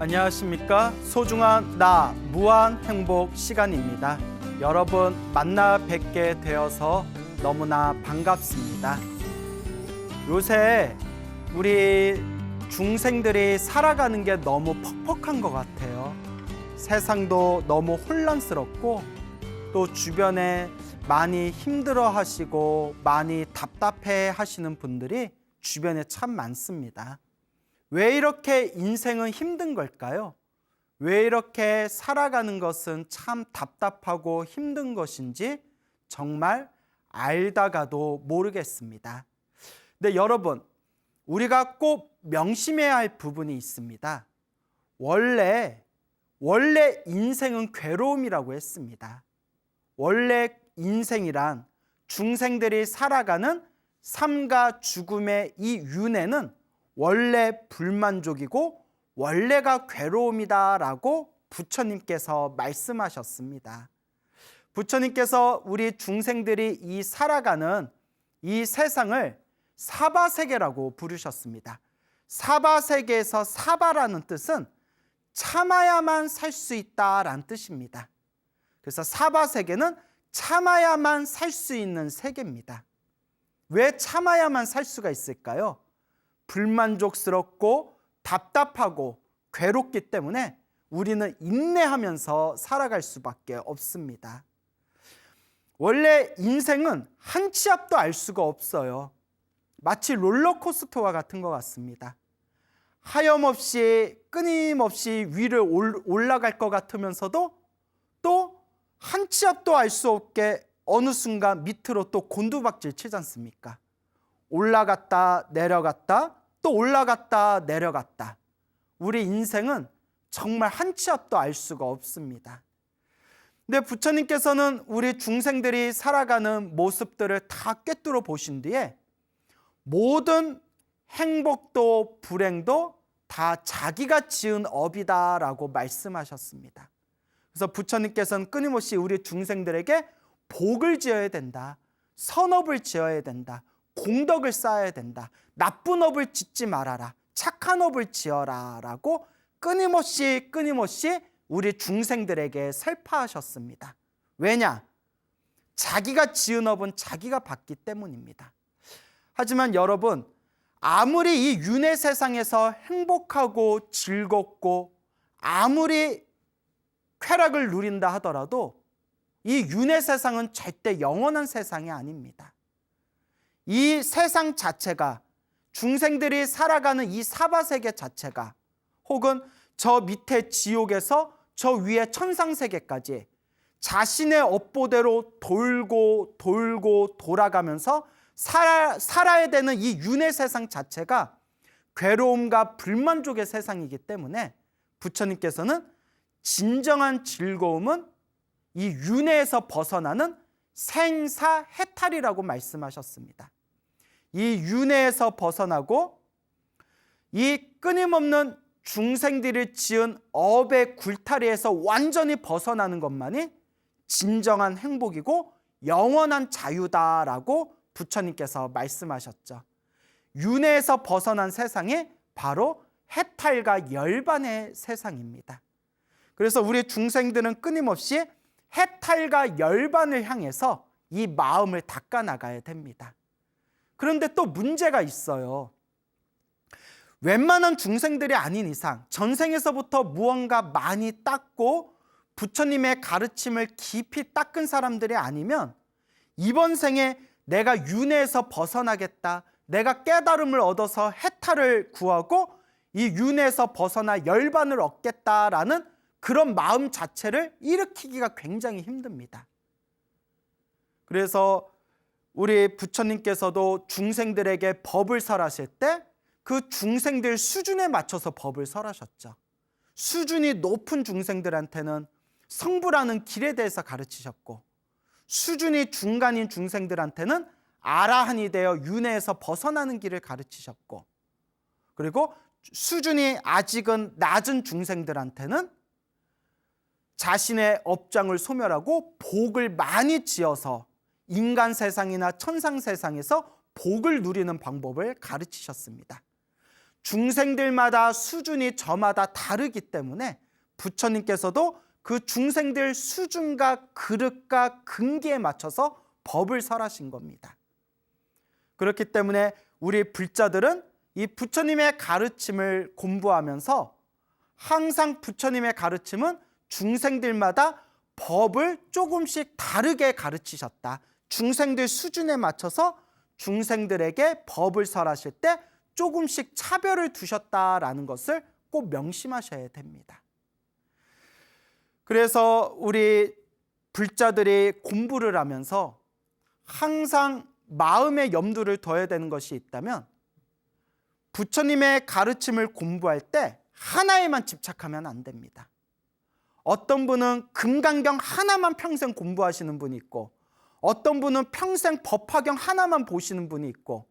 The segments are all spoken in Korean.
안녕하십니까? 소중한 나 무한 행복 시간입니다. 여러분 만나 뵙게 되어서 너무나 반갑습니다. 요새 우리 중생들이 살아가는 게 너무 퍽퍽한 것 같아요. 세상도 너무 혼란스럽고 또 주변에 많이 힘들어 하시고 많이 답답해 하시는 분들이 주변에 참 많습니다. 왜 이렇게 인생은 힘든 걸까요? 왜 이렇게 살아가는 것은 참 답답하고 힘든 것인지 정말 알다가도 모르겠습니다. 근데 여러분, 우리가 꼭 명심해야 할 부분이 있습니다. 원래 인생은 괴로움이라고 했습니다. 원래 인생이란 중생들이 살아가는 삶과 죽음의 이 윤회는 원래 불만족이고 원래가 괴로움이다라고 부처님께서 말씀하셨습니다. 부처님께서 우리 중생들이 이 살아가는 이 세상을 사바세계라고 부르셨습니다. 사바세계에서 사바라는 뜻은 참아야만 살 수 있다라는 뜻입니다. 그래서 사바세계는 참아야만 살 수 있는 세계입니다. 왜 참아야만 살 수가 있을까요? 불만족스럽고 답답하고 괴롭기 때문에 우리는 인내하면서 살아갈 수밖에 없습니다. 원래 인생은 한 치 앞도 알 수가 없어요. 마치 롤러코스터와 같은 것 같습니다. 하염없이 끊임없이 위를 올라갈 것 같으면서도 또 한 치 앞도 알 수 없게 어느 순간 밑으로 또 곤두박질 치지 않습니까? 올라갔다 내려갔다 또 올라갔다 내려갔다. 우리 인생은 정말 한 치 앞도 알 수가 없습니다. 근데 부처님께서는 우리 중생들이 살아가는 모습들을 다 꿰뚫어 보신 뒤에 모든 행복도 불행도 다 자기가 지은 업이다라고 말씀하셨습니다. 그래서 부처님께서는 끊임없이 우리 중생들에게 복을 지어야 된다, 선업을 지어야 된다, 공덕을 쌓아야 된다, 나쁜 업을 짓지 말아라, 착한 업을 지어라 라고 끊임없이 우리 중생들에게 설파하셨습니다. 왜냐? 자기가 지은 업은 자기가 받기 때문입니다. 하지만 여러분, 아무리 이 윤회 세상에서 행복하고 즐겁고 아무리 쾌락을 누린다 하더라도 이 윤회 세상은 절대 영원한 세상이 아닙니다. 이 세상 자체가, 중생들이 살아가는 이 사바세계 자체가, 혹은 저 밑에 지옥에서 저 위에 천상세계까지 자신의 업보대로 돌고 돌아가면서 살아야 되는 이 윤회 세상 자체가 괴로움과 불만족의 세상이기 때문에 부처님께서는 진정한 즐거움은 이 윤회에서 벗어나는 생사해탈이라고 말씀하셨습니다. 이 윤회에서 벗어나고 이 끊임없는 중생들이 지은 업의 굴타리에서 완전히 벗어나는 것만이 진정한 행복이고 영원한 자유다라고 부처님께서 말씀하셨죠. 윤회에서 벗어난 세상이 바로 해탈과 열반의 세상입니다. 그래서 우리 중생들은 끊임없이 해탈과 열반을 향해서 이 마음을 닦아나가야 됩니다. 그런데 또 문제가 있어요. 웬만한 중생들이 아닌 이상 전생에서부터 무언가 많이 닦고 부처님의 가르침을 깊이 닦은 사람들이 아니면 이번 생에 내가 윤회에서 벗어나겠다, 내가 깨달음을 얻어서 해탈을 구하고 이 윤회에서 벗어나 열반을 얻겠다라는 그런 마음 자체를 일으키기가 굉장히 힘듭니다. 그래서 우리 부처님께서도 중생들에게 법을 설하실 때 그 중생들 수준에 맞춰서 법을 설하셨죠. 수준이 높은 중생들한테는 성불하는 길에 대해서 가르치셨고, 수준이 중간인 중생들한테는 아라한이 되어 윤회에서 벗어나는 길을 가르치셨고, 그리고 수준이 아직은 낮은 중생들한테는 자신의 업장을 소멸하고 복을 많이 지어서 인간 세상이나 천상 세상에서 복을 누리는 방법을 가르치셨습니다. 중생들마다 수준이 저마다 다르기 때문에 부처님께서도 그 중생들 수준과 그릇과 근기에 맞춰서 법을 설하신 겁니다. 그렇기 때문에 우리 불자들은 이 부처님의 가르침을 공부하면서 항상 부처님의 가르침은 중생들마다 법을 조금씩 다르게 가르치셨다. 중생들 수준에 맞춰서 중생들에게 법을 설하실 때 조금씩 차별을 두셨다라는 것을 꼭 명심하셔야 됩니다. 그래서 우리 불자들이 공부를 하면서 항상 마음의 염두를 둬야 되는 것이 있다면 부처님의 가르침을 공부할 때 하나에만 집착하면 안 됩니다. 어떤 분은 금강경 하나만 평생 공부하시는 분이 있고, 어떤 분은 평생 법화경 하나만 보시는 분이 있고,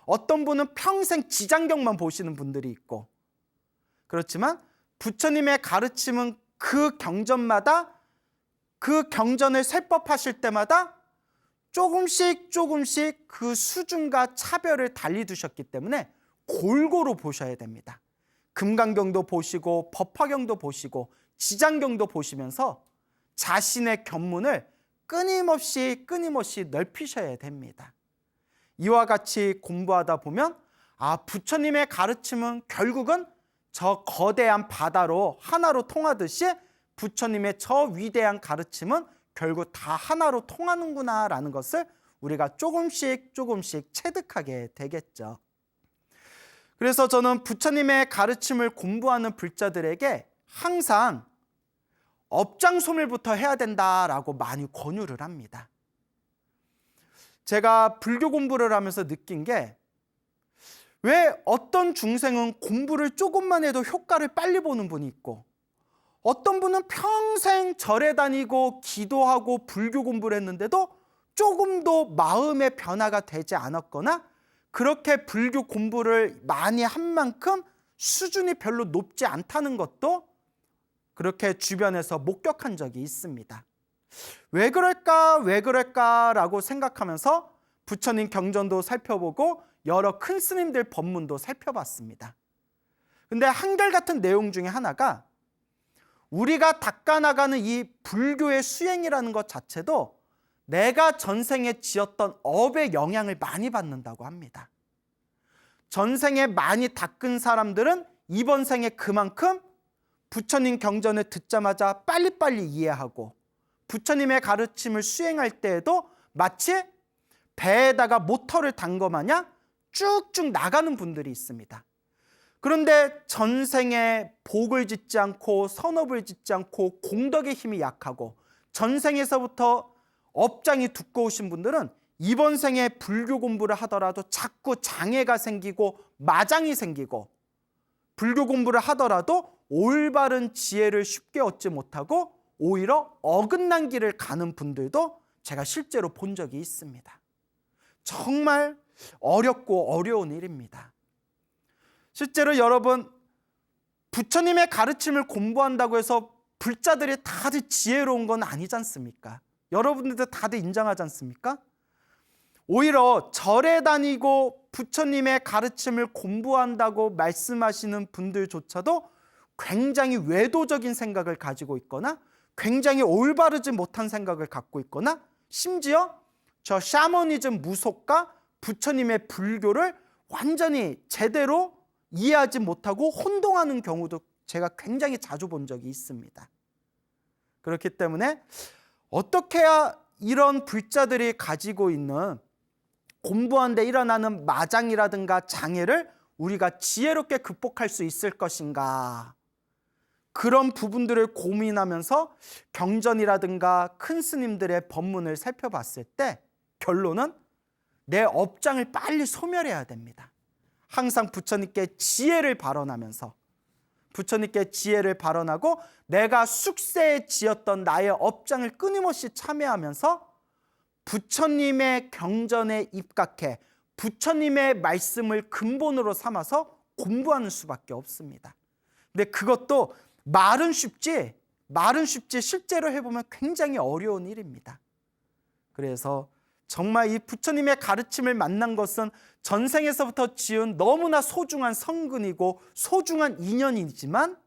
어떤 분은 평생 지장경만 보시는 분들이 있고, 그렇지만 부처님의 가르침은 그 경전마다, 그 경전을 세법하실 때마다 조금씩 그 수준과 차별을 달리 두셨기 때문에 골고루 보셔야 됩니다. 금강경도 보시고 법화경도 보시고 지장경도 보시면서 자신의 견문을 끊임없이 넓히셔야 됩니다. 이와 같이 공부하다 보면 부처님의 가르침은 결국은 저 거대한 바다로 하나로 통하듯이 부처님의 저 위대한 가르침은 결국 다 하나로 통하는구나라는 것을 우리가 조금씩 체득하게 되겠죠. 그래서 저는 부처님의 가르침을 공부하는 불자들에게 항상 업장소멸부터 해야 된다라고 많이 권유를 합니다. 제가 불교 공부를 하면서 느낀 게, 왜 어떤 중생은 공부를 조금만 해도 효과를 빨리 보는 분이 있고, 어떤 분은 평생 절에 다니고 기도하고 불교 공부를 했는데도 조금도 마음의 변화가 되지 않았거나, 그렇게 불교 공부를 많이 한 만큼 수준이 별로 높지 않다는 것도 그렇게 주변에서 목격한 적이 있습니다. 왜 그럴까라고 생각하면서 부처님 경전도 살펴보고 여러 큰 스님들 법문도 살펴봤습니다. 근데 한결같은 내용 중에 하나가, 우리가 닦아나가는 이 불교의 수행이라는 것 자체도 내가 전생에 지었던 업의 영향을 많이 받는다고 합니다. 전생에 많이 닦은 사람들은 이번 생에 그만큼 부처님 경전을 듣자마자 빨리빨리 이해하고, 부처님의 가르침을 수행할 때에도 마치 배에다가 모터를 단 것 마냥 쭉쭉 나가는 분들이 있습니다. 그런데 전생에 복을 짓지 않고 선업을 짓지 않고 공덕의 힘이 약하고 전생에서부터 업장이 두꺼우신 분들은 이번 생에 불교 공부를 하더라도 자꾸 장애가 생기고 마장이 생기고, 불교 공부를 하더라도 올바른 지혜를 쉽게 얻지 못하고 오히려 어긋난 길을 가는 분들도 제가 실제로 본 적이 있습니다. 정말 어렵고 어려운 일입니다. 실제로 여러분, 부처님의 가르침을 공부한다고 해서 불자들이 다들 지혜로운 건 아니지 않습니까? 여러분들도 다들 인정하지 않습니까? 오히려 절에 다니고 부처님의 가르침을 공부한다고 말씀하시는 분들조차도 굉장히 외도적인 생각을 가지고 있거나, 굉장히 올바르지 못한 생각을 갖고 있거나, 심지어 저 샤머니즘 무속과 부처님의 불교를 완전히 제대로 이해하지 못하고 혼동하는 경우도 제가 굉장히 자주 본 적이 있습니다. 그렇기 때문에 어떻게 해야 이런 불자들이 가지고 있는 공부하는데 일어나는 마장이라든가 장애를 우리가 지혜롭게 극복할 수 있을 것인가, 그런 부분들을 고민하면서 경전이라든가 큰 스님들의 법문을 살펴봤을 때 결론은 내 업장을 빨리 소멸해야 됩니다. 항상 부처님께 지혜를 발언하면서, 부처님께 지혜를 발언하고 내가 숙세에 지었던 나의 업장을 끊임없이 참여하면서 부처님의 경전에 입각해 부처님의 말씀을 근본으로 삼아서 공부하는 수밖에 없습니다. 근데 그것도 말은 쉽지 실제로 해보면 굉장히 어려운 일입니다. 그래서 정말 이 부처님의 가르침을 만난 것은 전생에서부터 지은 너무나 소중한 성근이고 소중한 인연이지만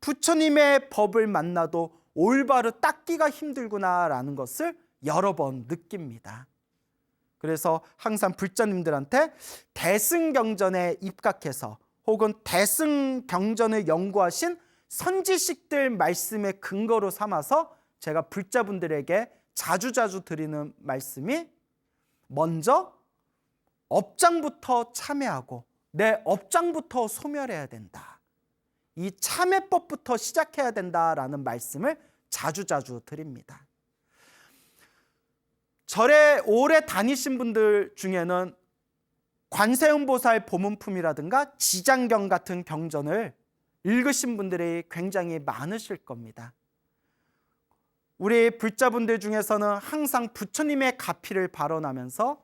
부처님의 법을 만나도 올바로 닦기가 힘들구나라는 것을 여러 번 느낍니다. 그래서 항상 불자님들한테 대승경전에 입각해서 혹은 대승경전을 연구하신 선지식들 말씀의 근거로 삼아서 제가 불자분들에게 자주자주 드리는 말씀이 먼저 업장부터 참회하고 내 업장부터 소멸해야 된다. 이 참회법부터 시작해야 된다라는 말씀을 자주자주 드립니다. 절에 오래 다니신 분들 중에는 관세음보살 보문품이라든가 지장경 같은 경전을 읽으신 분들이 굉장히 많으실 겁니다. 우리 불자분들 중에서는 항상 부처님의 가피를 발언하면서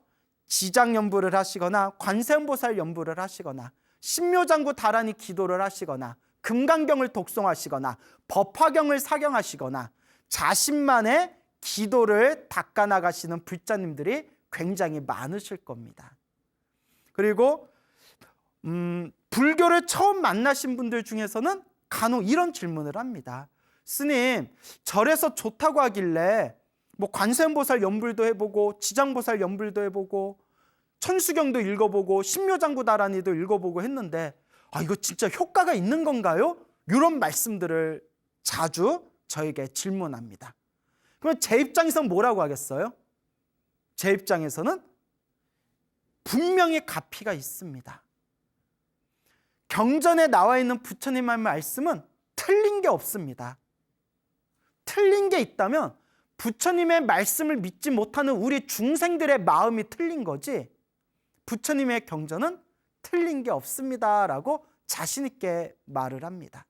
지장연부를 하시거나 관세음보살 연부를 하시거나 신묘장구 다란이 기도를 하시거나 금강경을 독송하시거나 법화경을 사경하시거나 자신만의 기도를 닦아나가시는 불자님들이 굉장히 많으실 겁니다. 그리고 불교를 처음 만나신 분들 중에서는 간혹 이런 질문을 합니다. 스님, 절에서 좋다고 하길래 뭐 관세음보살 연불도 해보고 지장보살 연불도 해보고 천수경도 읽어보고 신묘장구다란이도 읽어보고 했는데 이거 진짜 효과가 있는 건가요? 이런 말씀들을 자주 저에게 질문합니다. 그러면 제 입장에서는 뭐라고 하겠어요? 제 입장에서는 분명히 가피가 있습니다. 경전에 나와 있는 부처님의 말씀은 틀린 게 없습니다. 틀린 게 있다면 부처님의 말씀을 믿지 못하는 우리 중생들의 마음이 틀린 거지 부처님의 경전은 틀린 게 없습니다 라고 자신 있게 말을 합니다.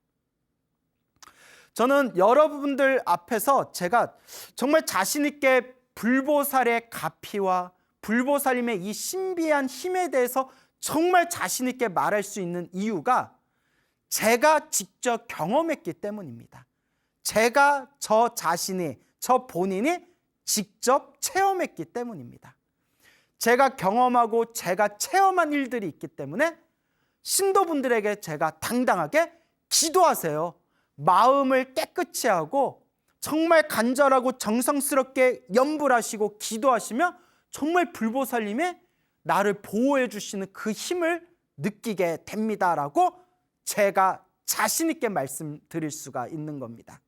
저는 여러분들 앞에서 제가 정말 자신 있게 불보살의 가피와 불보살님의 이 신비한 힘에 대해서 정말 자신 있게 말할 수 있는 이유가 제가 직접 경험했기 때문입니다. 제가 저 자신이, 저 본인이 직접 체험했기 때문입니다. 제가 경험하고 제가 체험한 일들이 있기 때문에 신도분들에게 제가 당당하게 기도하세요. 마음을 깨끗이 하고 정말 간절하고 정성스럽게 염불하시고 기도하시면 정말 불보살님이 나를 보호해 주시는 그 힘을 느끼게 됩니다라고 제가 자신 있게 말씀드릴 수가 있는 겁니다.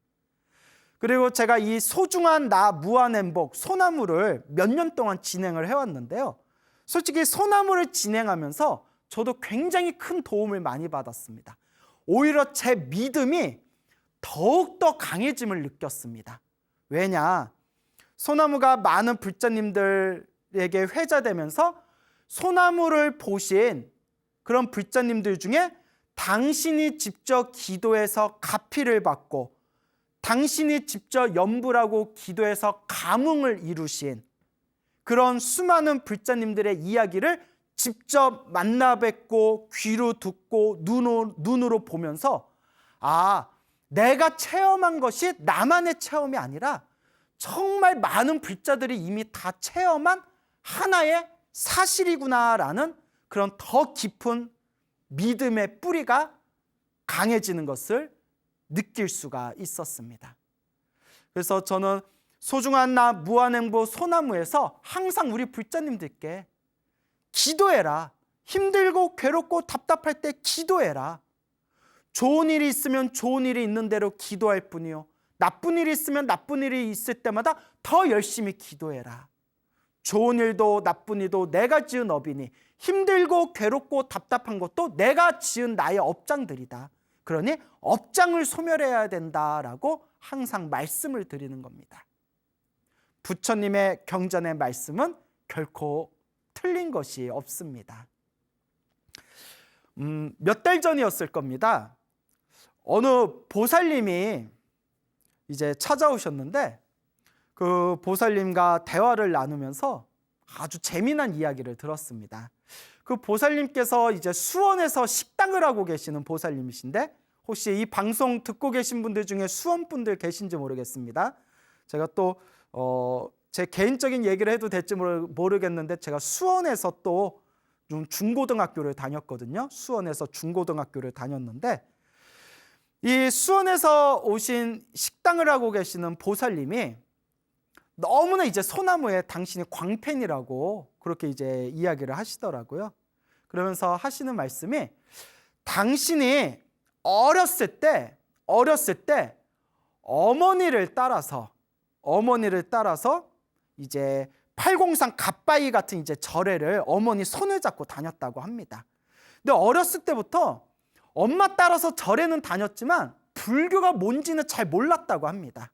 그리고 제가 이 소중한 나 무한행복 소나무를 몇 년 동안 진행을 해왔는데요. 솔직히 소나무를 진행하면서 저도 굉장히 큰 도움을 많이 받았습니다. 오히려 제 믿음이 더욱더 강해짐을 느꼈습니다. 왜냐? 소나무가 많은 불자님들에게 회자되면서 소나무를 보신 그런 불자님들 중에 당신이 직접 기도해서 가피를 받고 당신이 직접 염불하고 기도해서 감흥을 이루신 그런 수많은 불자님들의 이야기를 직접 만나 뵙고 귀로 듣고 눈으로 보면서 내가 체험한 것이 나만의 체험이 아니라 정말 많은 불자들이 이미 다 체험한 하나의 사실이구나라는 그런 더 깊은 믿음의 뿌리가 강해지는 것을 느낄 수가 있었습니다. 그래서 저는 소중한 나 무한행보 소나무에서 항상 우리 불자님들께 기도해라. 힘들고 괴롭고 답답할 때 기도해라. 좋은 일이 있으면 좋은 일이 있는 대로 기도할 뿐이요. 나쁜 일이 있으면 나쁜 일이 있을 때마다 더 열심히 기도해라. 좋은 일도 나쁜 일도 내가 지은 업이니 힘들고 괴롭고 답답한 것도 내가 지은 나의 업장들이다. 그러니 업장을 소멸해야 된다라고 항상 말씀을 드리는 겁니다. 부처님의 경전의 말씀은 결코 틀린 것이 없습니다. 몇 달 전이었을 겁니다. 어느 보살님이 이제 찾아오셨는데 그 보살님과 대화를 나누면서 아주 재미난 이야기를 들었습니다. 그 보살님께서 이제 수원에서 식당을 하고 계시는 보살님이신데 혹시 이 방송 듣고 계신 분들 중에 수원 분들 계신지 모르겠습니다. 제가 또 제 개인적인 얘기를 해도 될지 모르겠는데 제가 수원에서 또 좀 중고등학교를 다녔거든요. 수원에서 중고등학교를 다녔는데 이 수원에서 오신 식당을 하고 계시는 보살님이 너무나 이제 소나무에 당신이 광팬이라고 그렇게 이제 이야기를 하시더라고요. 그러면서 하시는 말씀이 당신이 어렸을 때 어머니를 따라서 이제 팔공산 갓바위 같은 이제 절에를 어머니 손을 잡고 다녔다고 합니다. 근데 어렸을 때부터 엄마 따라서 절에는 다녔지만 불교가 뭔지는 잘 몰랐다고 합니다.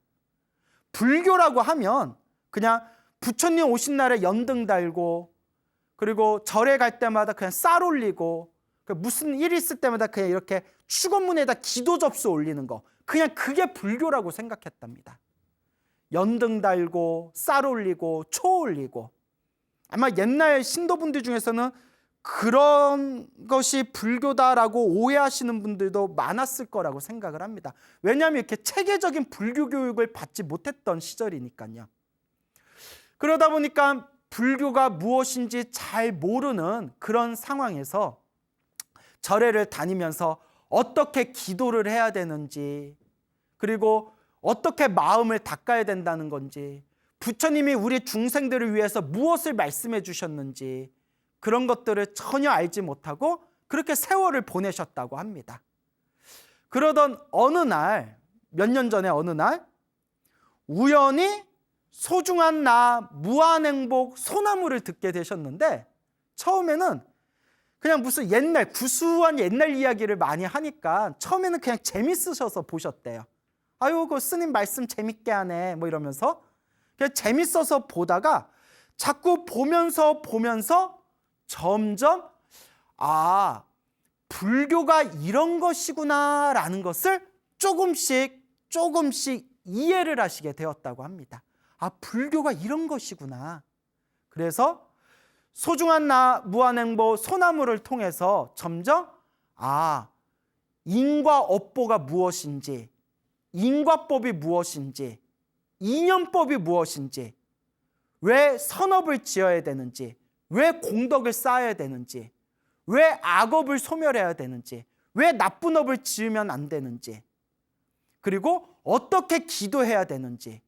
불교라고 하면 그냥 부처님 오신 날에 연등 달고 그리고 절에 갈 때마다 그냥 쌀 올리고 무슨 일 있을 때마다 그냥 이렇게 축원문에다 기도 접수 올리는 거 그냥 그게 불교라고 생각했답니다. 연등 달고 쌀 올리고 초 올리고 아마 옛날 신도분들 중에서는 그런 것이 불교다라고 오해하시는 분들도 많았을 거라고 생각을 합니다. 왜냐하면 이렇게 체계적인 불교 교육을 받지 못했던 시절이니까요. 그러다 보니까 불교가 무엇인지 잘 모르는 그런 상황에서 절에를 다니면서 어떻게 기도를 해야 되는지 그리고 어떻게 마음을 닦아야 된다는 건지 부처님이 우리 중생들을 위해서 무엇을 말씀해 주셨는지 그런 것들을 전혀 알지 못하고 그렇게 세월을 보내셨다고 합니다. 그러던 어느 날, 몇 년 전에 어느 날 우연히 소중한 나 무한행복 소나무를 듣게 되셨는데 처음에는 그냥 무슨 옛날 구수한 옛날 이야기를 많이 하니까 처음에는 그냥 재밌으셔서 보셨대요. 아유 그 스님 말씀 재밌게 하네 뭐 이러면서 그냥 재밌어서 보다가 자꾸 보면서 점점 불교가 이런 것이구나 라는 것을 조금씩 이해를 하시게 되었다고 합니다. 불교가 이런 것이구나. 그래서 소중한 나 무한행보 소나무를 통해서 점점 인과 업보가 무엇인지 인과법이 무엇인지 인연법이 무엇인지 왜 선업을 지어야 되는지 왜 공덕을 쌓아야 되는지 왜 악업을 소멸해야 되는지 왜 나쁜 업을 지으면 안 되는지 그리고 어떻게 기도해야 되는지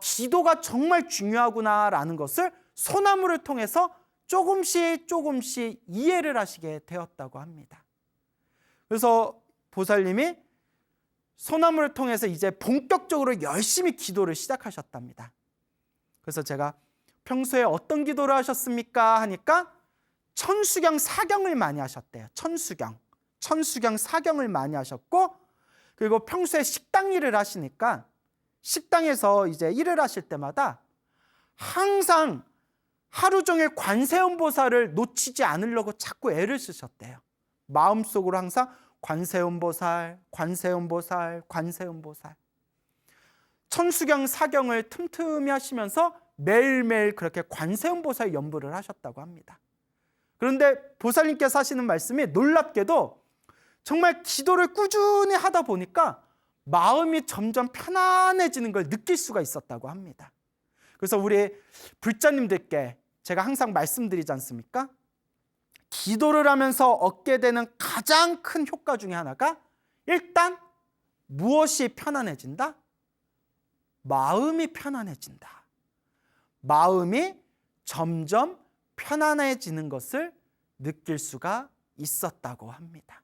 기도가 정말 중요하구나라는 것을 소나무를 통해서 조금씩 이해를 하시게 되었다고 합니다. 그래서 보살님이 소나무를 통해서 이제 본격적으로 열심히 기도를 시작하셨답니다. 그래서 제가 평소에 어떤 기도를 하셨습니까? 하니까 천수경 사경을 많이 하셨대요. 천수경 사경을 많이 하셨고 그리고 평소에 식당 일을 하시니까 식당에서 이제 일을 하실 때마다 항상 하루 종일 관세음보살을 놓치지 않으려고 자꾸 애를 쓰셨대요. 마음속으로 항상 관세음보살. 천수경 사경을 틈틈이 하시면서 매일매일 그렇게 관세음보살 연부를 하셨다고 합니다. 그런데 보살님께서 하시는 말씀이 놀랍게도 정말 기도를 꾸준히 하다 보니까 마음이 점점 편안해지는 걸 느낄 수가 있었다고 합니다. 그래서 우리 불자님들께 제가 항상 말씀드리지 않습니까? 기도를 하면서 얻게 되는 가장 큰 효과 중에 하나가 일단 무엇이 편안해진다? 마음이 편안해진다. 마음이 점점 편안해지는 것을 느낄 수가 있었다고 합니다.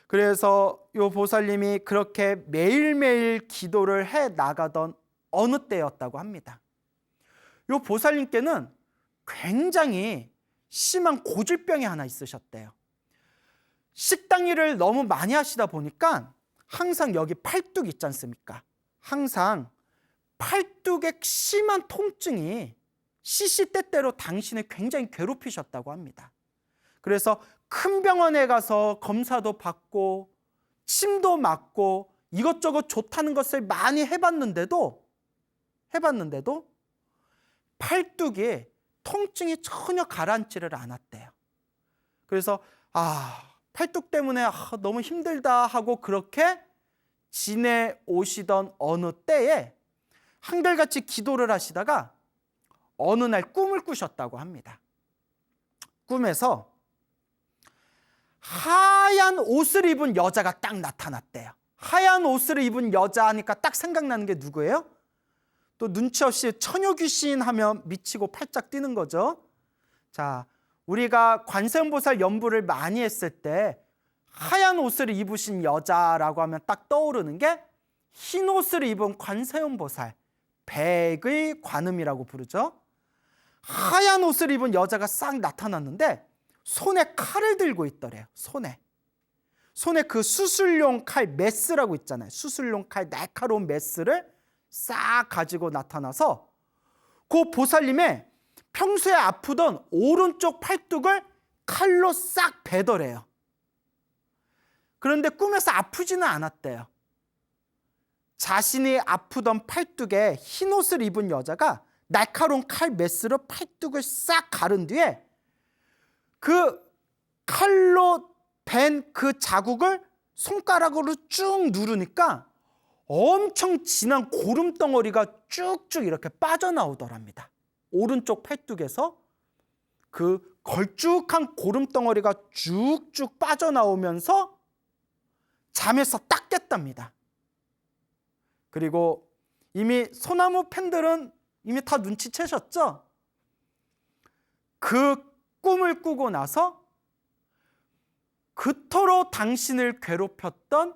그래서 이 보살님이 그렇게 매일매일 기도를 해 나가던 어느 때였다고 합니다. 이 보살님께는 굉장히 심한 고질병이 하나 있으셨대요. 식당 일을 너무 많이 하시다 보니까 항상 여기 팔뚝 있지 않습니까? 항상 팔뚝에 심한 통증이 시시때때로 당신을 굉장히 괴롭히셨다고 합니다. 그래서 큰 병원에 가서 검사도 받고 침도 맞고 이것저것 좋다는 것을 많이 해봤는데도 팔뚝이 통증이 전혀 가라앉지를 않았대요. 그래서 팔뚝 때문에 너무 힘들다 하고 그렇게 지내오시던 어느 때에 한결같이 기도를 하시다가 어느 날 꿈을 꾸셨다고 합니다. 꿈에서 하얀 옷을 입은 여자가 딱 나타났대요. 하얀 옷을 입은 여자 하니까 딱 생각나는 게 누구예요? 또 눈치 없이 처녀 귀신 하면 미치고 팔짝 뛰는 거죠. 자, 우리가 관세음보살 연부를 많이 했을 때 하얀 옷을 입으신 여자라고 하면 딱 떠오르는 게 흰 옷을 입은 관세음보살, 백의 관음이라고 부르죠. 하얀 옷을 입은 여자가 싹 나타났는데 손에 칼을 들고 있더래요. 손에 그 수술용 칼 메스라고 있잖아요. 수술용 칼 날카로운 메스를 싹 가지고 나타나서 그 보살님의 평소에 아프던 오른쪽 팔뚝을 칼로 싹 베더래요. 그런데 꿈에서 아프지는 않았대요. 자신이 아프던 팔뚝에 흰 옷을 입은 여자가 날카로운 칼 메스로 팔뚝을 싹 가른 뒤에 그 칼로 벤 그 자국을 손가락으로 쭉 누르니까 엄청 진한 고름덩어리가 쭉쭉 이렇게 빠져나오더랍니다. 오른쪽 팔뚝에서 그 걸쭉한 고름덩어리가 쭉쭉 빠져나오면서 잠에서 딱 깼답니다. 그리고 이미 소나무 팬들은 이미 다 눈치채셨죠? 그 꿈을 꾸고 나서 그토록 당신을 괴롭혔던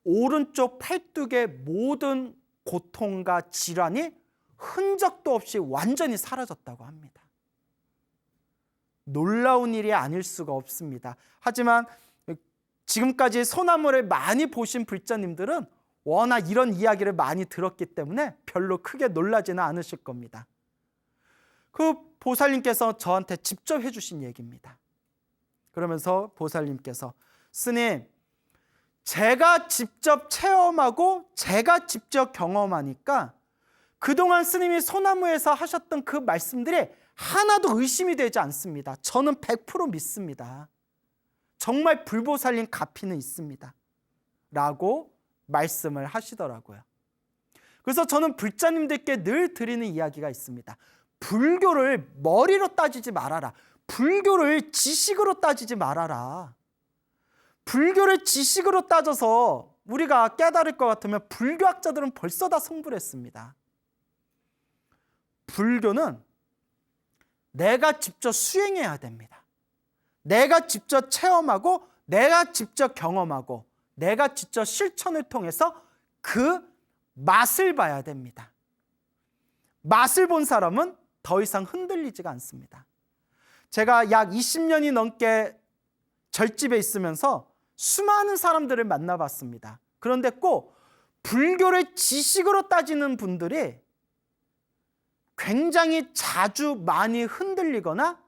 오른쪽 팔뚝의 모든 고통과 질환이 흔적도 없이 완전히 사라졌다고 합니다. 놀라운 일이 아닐 수가 없습니다. 하지만 지금까지 소나무를 많이 보신 불자님들은 워낙 이런 이야기를 많이 들었기 때문에 별로 크게 놀라지는 않으실 겁니다. 그 보살님께서 저한테 직접 해주신 얘기입니다. 그러면서 보살님께서 스님, 제가 직접 체험하고 제가 직접 경험하니까 그동안 스님이 소나무에서 하셨던 그 말씀들이 하나도 의심이 되지 않습니다. 저는 100% 믿습니다. 정말 불보살님 가피는 있습니다. 라고 말씀을 하시더라고요. 그래서 저는 불자님들께 늘 드리는 이야기가 있습니다. 불교를 머리로 따지지 말아라. 불교를 지식으로 따지지 말아라. 불교를 지식으로 따져서 우리가 깨달을 것 같으면 불교학자들은 벌써 다 성불했습니다. 불교는 내가 직접 수행해야 됩니다. 내가 직접 체험하고 내가 직접 경험하고 내가 직접 실천을 통해서 그 맛을 봐야 됩니다. 맛을 본 사람은 더 이상 흔들리지가 않습니다. 제가 약 20년이 넘게 절집에 있으면서 수많은 사람들을 만나봤습니다. 그런데 꼭 불교를 지식으로 따지는 분들이 굉장히 자주 많이 흔들리거나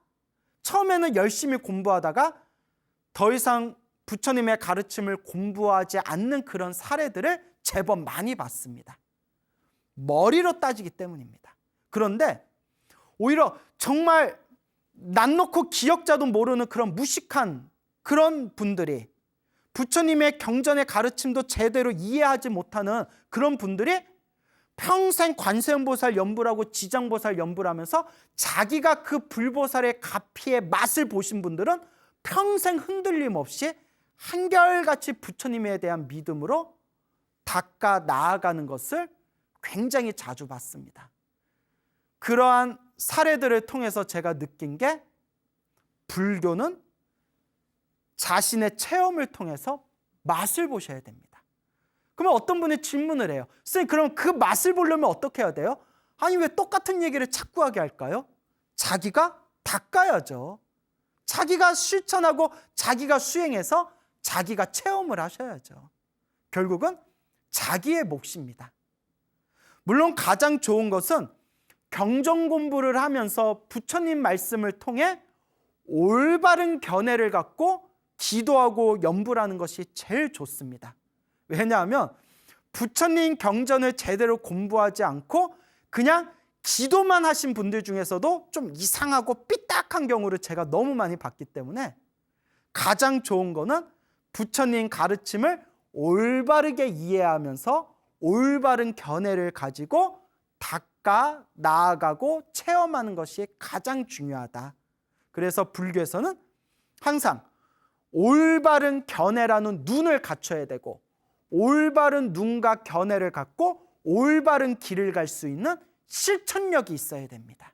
처음에는 열심히 공부하다가 더 이상 부처님의 가르침을 공부하지 않는 그런 사례들을 제법 많이 봤습니다. 머리로 따지기 때문입니다. 그런데 오히려 정말 낯 놓고 기역자도 모르는 그런 무식한 그런 분들이 부처님의 경전의 가르침도 제대로 이해하지 못하는 그런 분들이 평생 관세음보살 연부라고 지장보살 연부를 하면서 자기가 그 불보살의 가피의 맛을 보신 분들은 평생 흔들림 없이 한결같이 부처님에 대한 믿음으로 닦아 나아가는 것을 굉장히 자주 봤습니다. 그러한 사례들을 통해서 제가 느낀 게 불교는 자신의 체험을 통해서 맛을 보셔야 됩니다. 그러면 어떤 분이 질문을 해요. 선생님, 그럼 그 맛을 보려면 어떻게 해야 돼요? 아니, 왜 똑같은 얘기를 자꾸 하게 할까요? 자기가 닦아야죠. 자기가 실천하고 자기가 수행해서 자기가 체험을 하셔야죠. 결국은 자기의 몫입니다. 물론 가장 좋은 것은 경전 공부를 하면서 부처님 말씀을 통해 올바른 견해를 갖고 기도하고 연부하는 것이 제일 좋습니다. 왜냐하면 부처님 경전을 제대로 공부하지 않고 그냥 기도만 하신 분들 중에서도 좀 이상하고 삐딱한 경우를 제가 너무 많이 봤기 때문에 가장 좋은 거는 부처님 가르침을 올바르게 이해하면서 올바른 견해를 가지고 닦아 나아가고 체험하는 것이 가장 중요하다. 그래서 불교에서는 항상 올바른 견해라는 눈을 갖춰야 되고, 올바른 눈과 견해를 갖고 올바른 길을 갈 수 있는 실천력이 있어야 됩니다.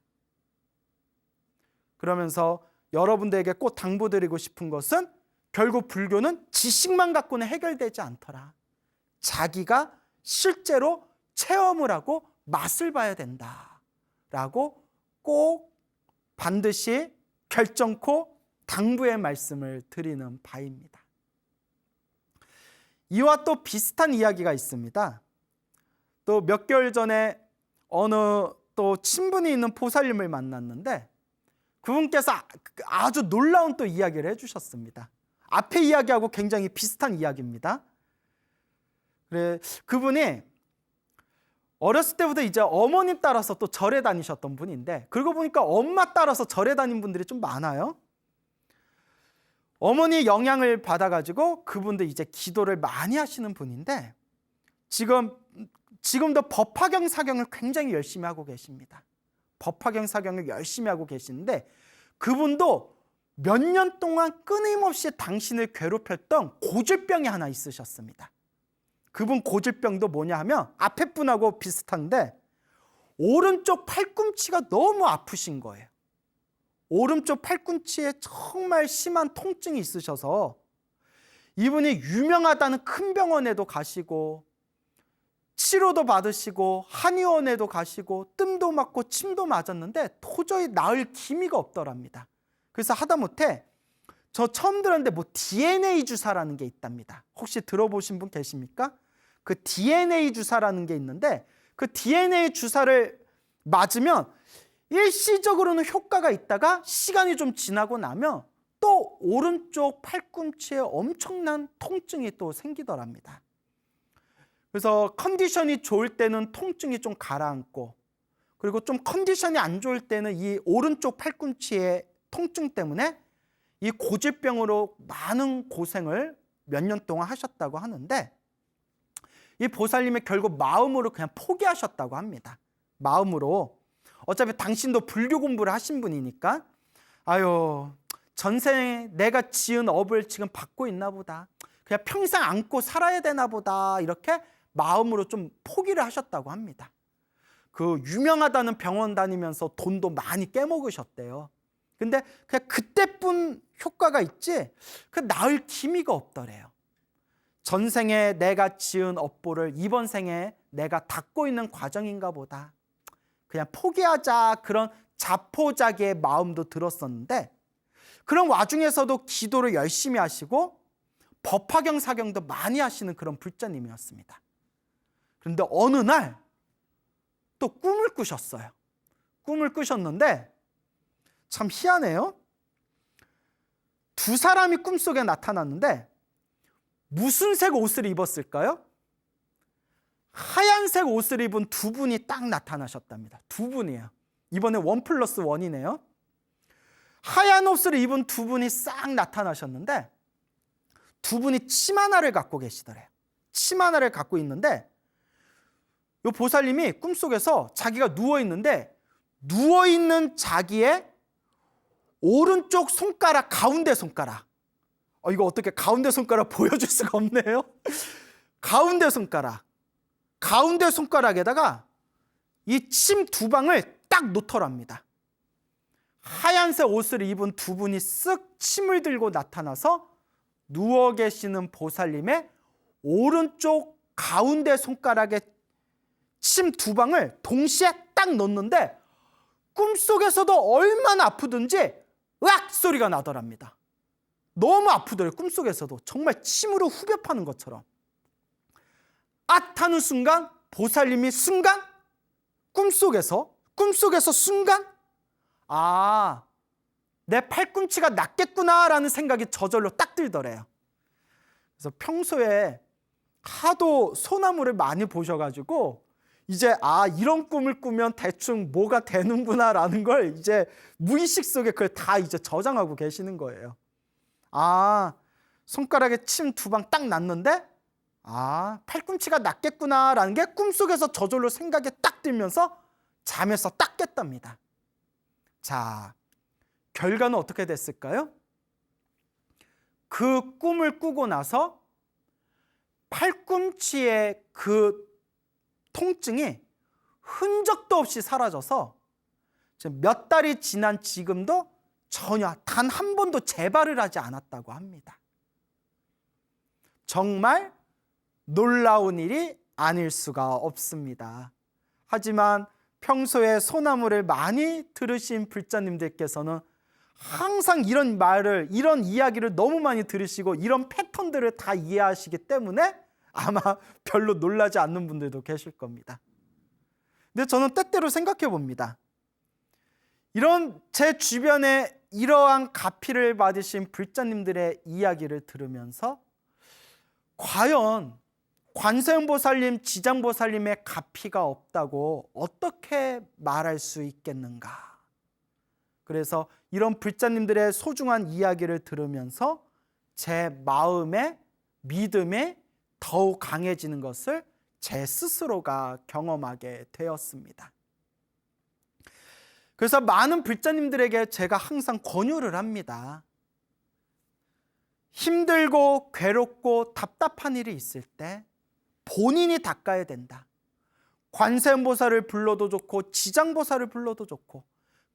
그러면서 여러분들에게 꼭 당부드리고 싶은 것은, 결국 불교는 지식만 갖고는 해결되지 않더라. 자기가 실제로 체험을 하고 맛을 봐야 된다라고 꼭 반드시 결정코 당부의 말씀을 드리는 바입니다. 이와 또 비슷한 이야기가 있습니다. 또 몇 개월 전에 어느 또 친분이 있는 보살님을 만났는데, 그분께서 아주 놀라운 또 이야기를 해주셨습니다. 앞에 이야기하고 굉장히 비슷한 이야기입니다. 그래, 그분이 어렸을 때부터 이제 어머님 따라서 또 절에 다니셨던 분인데, 그러고 보니까 엄마 따라서 절에 다닌 분들이 좀 많아요. 어머니 영향을 받아가지고 그분도 이제 기도를 많이 하시는 분인데, 지금도 법화경 사경을 굉장히 열심히 하고 계십니다. 법화경 사경을 열심히 하고 계시는데, 그분도 몇 년 동안 끊임없이 당신을 괴롭혔던 고질병이 하나 있으셨습니다. 그분 고질병도 뭐냐 하면 앞에 분하고 비슷한데, 오른쪽 팔꿈치가 너무 아프신 거예요. 오른쪽 팔꿈치에 정말 심한 통증이 있으셔서 이분이 유명하다는 큰 병원에도 가시고 치료도 받으시고 한의원에도 가시고 뜸도 맞고 침도 맞았는데 도저히 나을 기미가 없더랍니다. 그래서 하다못해 저 처음 들었는데 뭐 DNA 주사라는 게 있답니다. 혹시 들어보신 분 계십니까? 그 DNA 주사라는 게 있는데, 그 DNA 주사를 맞으면 일시적으로는 효과가 있다가 시간이 좀 지나고 나면 또 오른쪽 팔꿈치에 엄청난 통증이 또 생기더랍니다. 그래서 컨디션이 좋을 때는 통증이 좀 가라앉고, 그리고 좀 컨디션이 안 좋을 때는 이 오른쪽 팔꿈치의 통증 때문에 이 고질병으로 많은 고생을 몇 년 동안 하셨다고 하는데, 이 보살님이 결국 마음으로 그냥 포기하셨다고 합니다. 마음으로. 어차피 당신도 불교 공부를 하신 분이니까, 아유, 전생에 내가 지은 업을 지금 받고 있나 보다, 그냥 평생 안고 살아야 되나 보다, 이렇게 마음으로 좀 포기를 하셨다고 합니다. 그 유명하다는 병원 다니면서 돈도 많이 깨먹으셨대요. 근데 그냥 그때뿐 효과가 있지 그 나을 기미가 없더래요. 전생에 내가 지은 업보를 이번 생에 내가 닦고 있는 과정인가 보다, 그냥 포기하자, 그런 자포자기의 마음도 들었었는데, 그런 와중에서도 기도를 열심히 하시고 법화경 사경도 많이 하시는 그런 불자님이었습니다. 그런데 어느 날 또 꿈을 꾸셨어요. 꿈을 꾸셨는데 참 희한해요. 두 사람이 꿈속에 나타났는데 무슨 색 옷을 입었을까요? 하얀색 옷을 입은 두 분이 딱 나타나셨답니다. 두 분이에요. 이번에 1+1이네요. 하얀 옷을 입은 두 분이 싹 나타나셨는데, 두 분이 침 하나를 갖고 계시더래요. 침 하나를 갖고 있는데, 이 보살님이 꿈속에서 자기가 누워있는데, 누워있는 자기의 오른쪽 손가락, 가운데 손가락, 이거 어떻게 가운데 손가락 보여줄 수가 없네요. 가운데 손가락에다가 이 침 두 방을 딱 놓더랍니다. 하얀색 옷을 입은 두 분이 쓱 침을 들고 나타나서 누워 계시는 보살님의 오른쪽 가운데 손가락에 침 두 방을 동시에 딱 넣는데, 꿈속에서도 얼마나 아프든지 으악 소리가 나더랍니다. 너무 아프더래요. 꿈속에서도 정말 침으로 후벼 파는 것처럼. 하는 순간 보살님이 순간 꿈속에서 순간, 아, 내 팔꿈치가 낫겠구나라는 생각이 저절로 딱 들더래요. 그래서 평소에 하도 소나무를 많이 보셔가지고 이제 이런 꿈을 꾸면 대충 뭐가 되는구나라는 걸 이제 무의식 속에 그걸 다 이제 저장하고 계시는 거예요. 손가락에 침 두 방 딱 났는데 팔꿈치가 낫겠구나라는 게 꿈속에서 저절로 생각이 딱 들면서 잠에서 딱 깼답니다. 자, 결과는 어떻게 됐을까요? 그 꿈을 꾸고 나서 팔꿈치의 그 통증이 흔적도 없이 사라져서 몇 달이 지난 지금도 전혀 단 한 번도 재발을 하지 않았다고 합니다. 정말 놀라운 일이 아닐 수가 없습니다. 하지만 평소에 소나무를 많이 들으신 불자님들께서는 항상 이런 말을, 이런 이야기를 너무 많이 들으시고 이런 패턴들을 다 이해하시기 때문에 아마 별로 놀라지 않는 분들도 계실 겁니다. 근데 저는 때때로 생각해 봅니다. 이런 제 주변에 이러한 가피를 받으신 불자님들의 이야기를 들으면서 과연 관세음보살님, 지장보살님의 가피가 없다고 어떻게 말할 수 있겠는가? 그래서 이런 불자님들의 소중한 이야기를 들으면서 제 마음의 믿음이 더욱 강해지는 것을 제 스스로가 경험하게 되었습니다. 그래서 많은 불자님들에게 제가 항상 권유를 합니다. 힘들고 괴롭고 답답한 일이 있을 때 본인이 닦아야 된다. 관세음보살을 불러도 좋고 지장보살을 불러도 좋고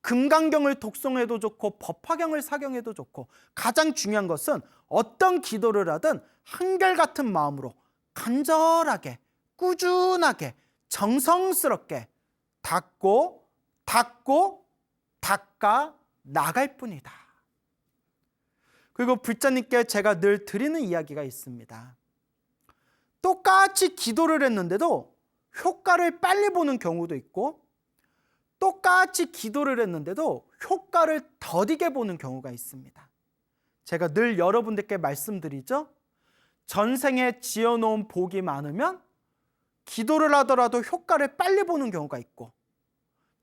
금강경을 독송해도 좋고 법화경을 사경해도 좋고 가장 중요한 것은 어떤 기도를 하든 한결같은 마음으로 간절하게 꾸준하게 정성스럽게 닦아 나갈 뿐이다. 그리고 불자님께 제가 늘 드리는 이야기가 있습니다. 똑같이 기도를 했는데도 효과를 빨리 보는 경우도 있고 똑같이 기도를 했는데도 효과를 더디게 보는 경우가 있습니다. 제가 늘 여러분들께 말씀드리죠. 전생에 지어놓은 복이 많으면 기도를 하더라도 효과를 빨리 보는 경우가 있고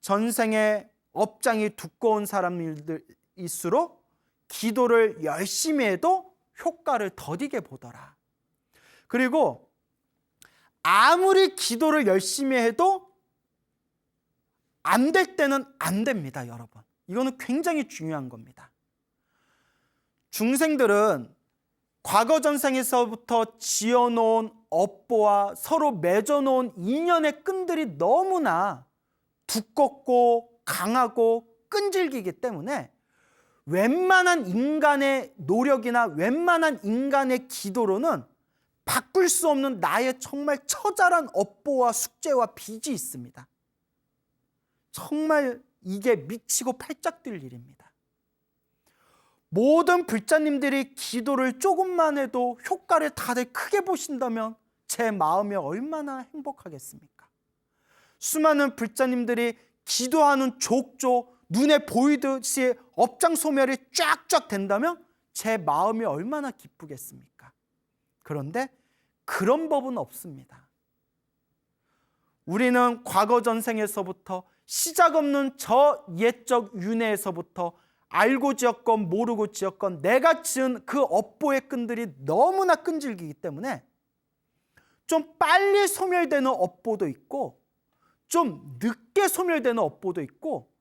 전생에 업장이 두꺼운 사람일수록 기도를 열심히 해도 효과를 더디게 보더라. 그리고 아무리 기도를 열심히 해도 안 될 때는 안 됩니다, 여러분. 이거는 굉장히 중요한 겁니다. 중생들은 과거 전생에서부터 지어놓은 업보와 서로 맺어놓은 인연의 끈들이 너무나 두껍고 강하고 끈질기기 때문에 웬만한 인간의 노력이나 웬만한 인간의 기도로는 바꿀 수 없는 나의 정말 처절한 업보와 숙제와 빚이 있습니다. 정말 이게 미치고 팔짝 뛸 일입니다. 모든 불자님들이 기도를 조금만 해도 효과를 다들 크게 보신다면 제 마음이 얼마나 행복하겠습니까? 수많은 불자님들이 기도하는 족조 눈에 보이듯이 업장 소멸이 쫙쫙 된다면 제 마음이 얼마나 기쁘겠습니까? 그런데 그런 법은 없습니다. 우리는 과거 전생에서부터 시작 없는 저 옛적 윤회에서부터 알고 지었건 모르고 지었건 내가 지은 그 업보의 끈들이 너무나 끈질기기 때문에 좀 빨리 소멸되는 업보도 있고 좀 늦게 소멸되는 업보도 있고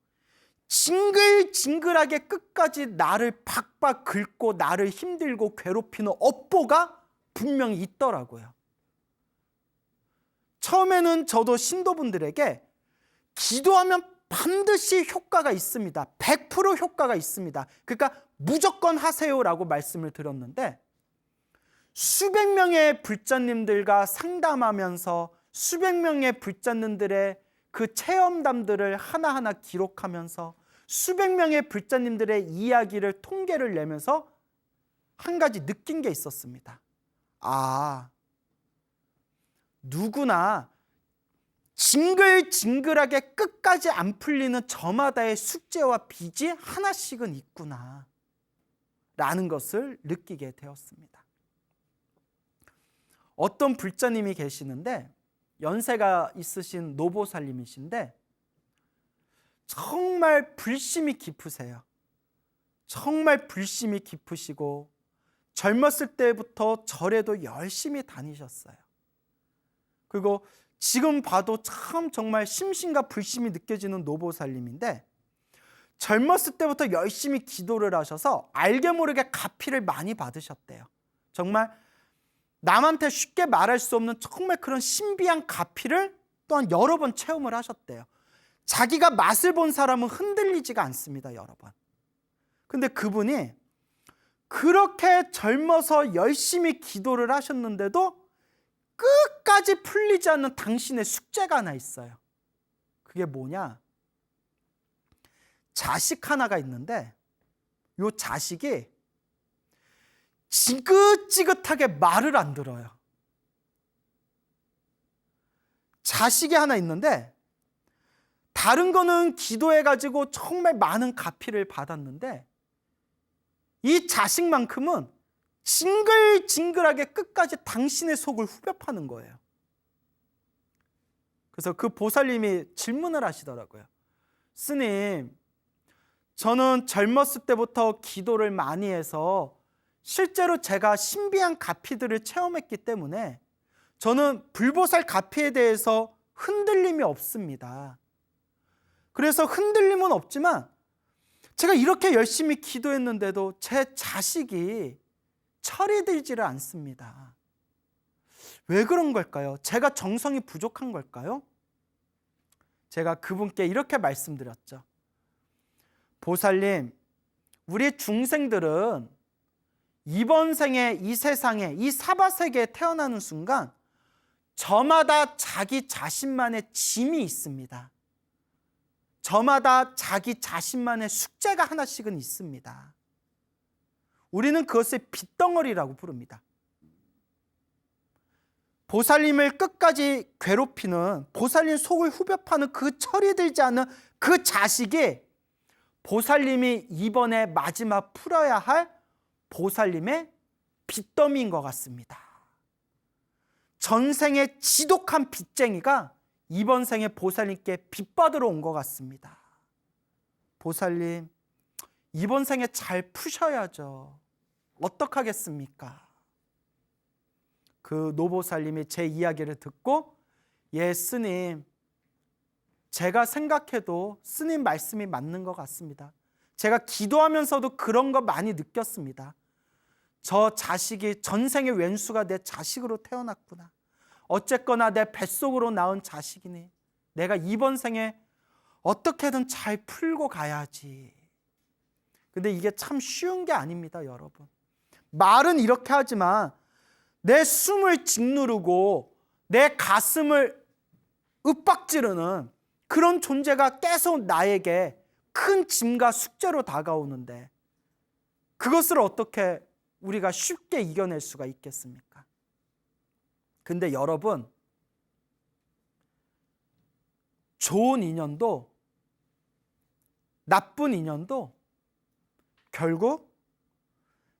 징글징글하게 끝까지 나를 박박 긁고 나를 힘들고 괴롭히는 업보가 분명히 있더라고요. 처음에는 저도 신도분들에게 기도하면 반드시 효과가 있습니다. 100% 효과가 있습니다. 그러니까 무조건 하세요라고 말씀을 드렸는데 수백 명의 불자님들과 상담하면서 수백 명의 불자님들의 그 체험담들을 하나하나 기록하면서 수백 명의 불자님들의 이야기를 통계를 내면서 한 가지 느낀 게 있었습니다. 누구나 징글징글하게 끝까지 안 풀리는 저마다의 숙제와 빚이 하나씩은 있구나 라는 것을 느끼게 되었습니다. 어떤 불자님이 계시는데 연세가 있으신 노보살님이신데 정말 불심이 깊으세요. 정말 불심이 깊으시고 젊었을 때부터 절에도 열심히 다니셨어요. 그리고 지금 봐도 참 정말 심신과 불심이 느껴지는 노보살님인데, 젊었을 때부터 열심히 기도를 하셔서 알게 모르게 가피를 많이 받으셨대요. 정말 남한테 쉽게 말할 수 없는 정말 그런 신비한 가피를 또한 여러 번 체험을 하셨대요. 자기가 맛을 본 사람은 흔들리지가 않습니다, 여러 번. 근데 그분이 그렇게 젊어서 열심히 기도를 하셨는데도 끝까지 풀리지 않는 당신의 숙제가 하나 있어요. 그게 뭐냐? 자식 하나가 있는데 이 자식이 지긋지긋하게 말을 안 들어요. 자식이 하나 있는데 다른 거는 기도해가지고 정말 많은 가피를 받았는데 이 자식만큼은 징글징글하게 끝까지 당신의 속을 후벼 파는 거예요. 그래서 그 보살님이 질문을 하시더라고요. 스님, 저는 젊었을 때부터 기도를 많이 해서 실제로 제가 신비한 가피들을 체험했기 때문에 저는 불보살 가피에 대해서 흔들림이 없습니다. 그래서 흔들림은 없지만 제가 이렇게 열심히 기도했는데도 제 자식이 철이 들지를 않습니다. 왜 그런 걸까요? 제가 정성이 부족한 걸까요? 제가 그분께 이렇게 말씀드렸죠. 보살님, 우리 중생들은 이번 생에 이 세상에 이 사바세계에 태어나는 순간 저마다 자기 자신만의 짐이 있습니다. 저마다 자기 자신만의 숙제가 하나씩은 있습니다. 우리는 그것을 빚덩어리라고 부릅니다. 보살님을 끝까지 괴롭히는, 보살님 속을 후벼 파는 그 철이 들지 않는 그 자식이 보살님이 이번에 마지막 풀어야 할 보살님의 빚더미인 것 같습니다. 전생의 지독한 빚쟁이가 이번 생에 보살님께 빚받으러 온 것 같습니다. 보살님, 이번 생에 잘 푸셔야죠. 어떡하겠습니까? 그 노보살님이 제 이야기를 듣고, 예, 스님, 제가 생각해도 스님 말씀이 맞는 것 같습니다. 제가 기도하면서도 그런 거 많이 느꼈습니다. 저 자식이 전생의 왼수가 내 자식으로 태어났구나. 어쨌거나 내 뱃속으로 낳은 자식이니 내가 이번 생에 어떻게든 잘 풀고 가야지. 근데 이게 참 쉬운 게 아닙니다, 여러분. 말은 이렇게 하지만 내 숨을 짓누르고 내 가슴을 윽박지르는 그런 존재가 계속 나에게 큰 짐과 숙제로 다가오는데 그것을 어떻게 우리가 쉽게 이겨낼 수가 있겠습니까? 근데 여러분, 좋은 인연도 나쁜 인연도 결국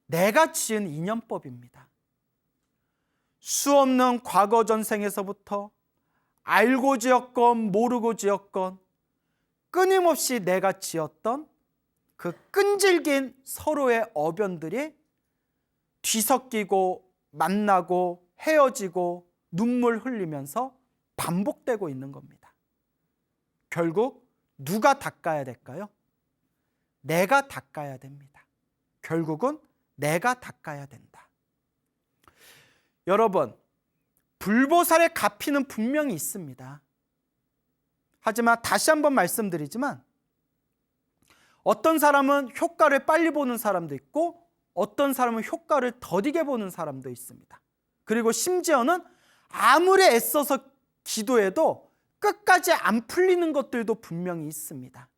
내가 지은 인연법입니다. 수없는 과거 전생에서부터 알고 지었건 모르고 지었건 끊임없이 내가 지었던 그 끈질긴 서로의 어변들이 뒤섞이고 만나고 헤어지고 눈물 흘리면서 반복되고 있는 겁니다. 결국 누가 닦아야 될까요? 내가 닦아야 됩니다. 결국은 내가 닦아야 된다. 여러분, 불보살의 가피는 분명히 있습니다. 하지만 다시 한번 말씀드리지만 어떤 사람은 효과를 빨리 보는 사람도 있고 어떤 사람은 효과를 더디게 보는 사람도 있습니다. 그리고 심지어는 아무리 애써서 기도해도 끝까지 안 풀리는 것들도 분명히 있습니다.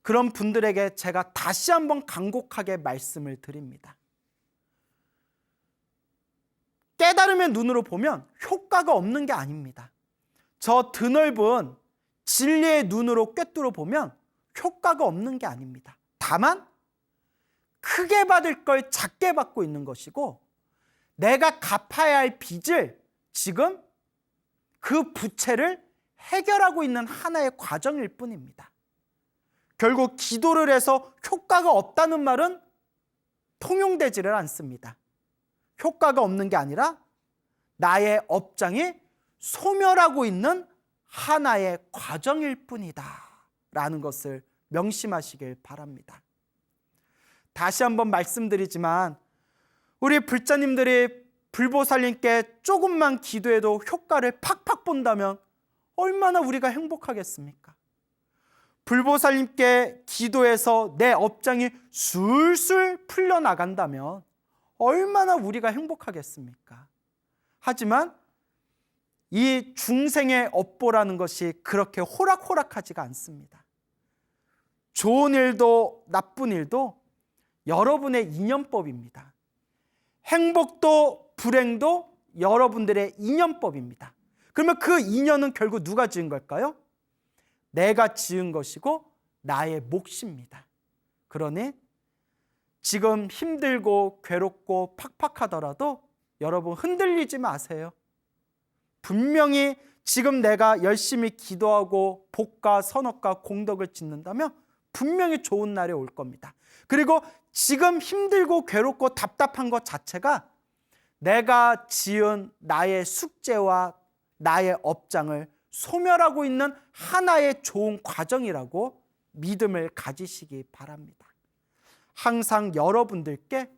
그런 분들에게 제가 다시 한번 간곡하게 말씀을 드립니다. 깨달음의 눈으로 보면 효과가 없는 게 아닙니다. 저 드넓은 진리의 눈으로 꿰뚫어 보면 효과가 없는 게 아닙니다. 다만 크게 받을 걸 작게 받고 있는 것이고 내가 갚아야 할 빚을 지금 그 부채를 해결하고 있는 하나의 과정일 뿐입니다. 결국 기도를 해서 효과가 없다는 말은 통용되지를 않습니다. 효과가 없는 게 아니라 나의 업장이 소멸하고 있는 하나의 과정일 뿐이다 라는 것을 명심하시길 바랍니다. 다시 한번 말씀드리지만 우리 불자님들이 불보살님께 조금만 기도해도 효과를 팍팍 본다면 얼마나 우리가 행복하겠습니까? 불보살님께 기도해서 내 업장이 술술 풀려나간다면 얼마나 우리가 행복하겠습니까? 하지만 이 중생의 업보라는 것이 그렇게 호락호락하지가 않습니다. 좋은 일도 나쁜 일도 여러분의 인연법입니다. 행복도 불행도 여러분들의 인연법입니다. 그러면 그 인연은 결국 누가 지은 걸까요? 내가 지은 것이고 나의 몫입니다. 그러니 지금 힘들고 괴롭고 팍팍하더라도 여러분 흔들리지 마세요. 분명히 지금 내가 열심히 기도하고 복과 선업과 공덕을 짓는다면 분명히 좋은 날이 올 겁니다. 그리고 지금 힘들고 괴롭고 답답한 것 자체가 내가 지은 나의 숙제와 나의 업장을 소멸하고 있는 하나의 좋은 과정이라고 믿음을 가지시기 바랍니다. 항상 여러분들께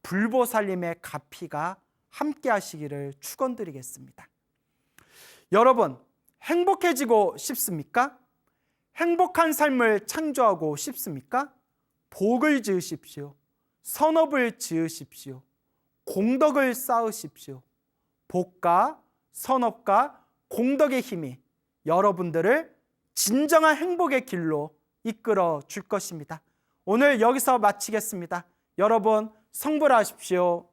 불보살님의 가피가 함께 하시기를 축원드리겠습니다. 여러분, 행복해지고 싶습니까? 행복한 삶을 창조하고 싶습니까? 복을 지으십시오. 선업을 지으십시오. 공덕을 쌓으십시오. 복과 선업과 공덕의 힘이 여러분들을 진정한 행복의 길로 이끌어 줄 것입니다. 오늘 여기서 마치겠습니다. 여러분 성불하십시오.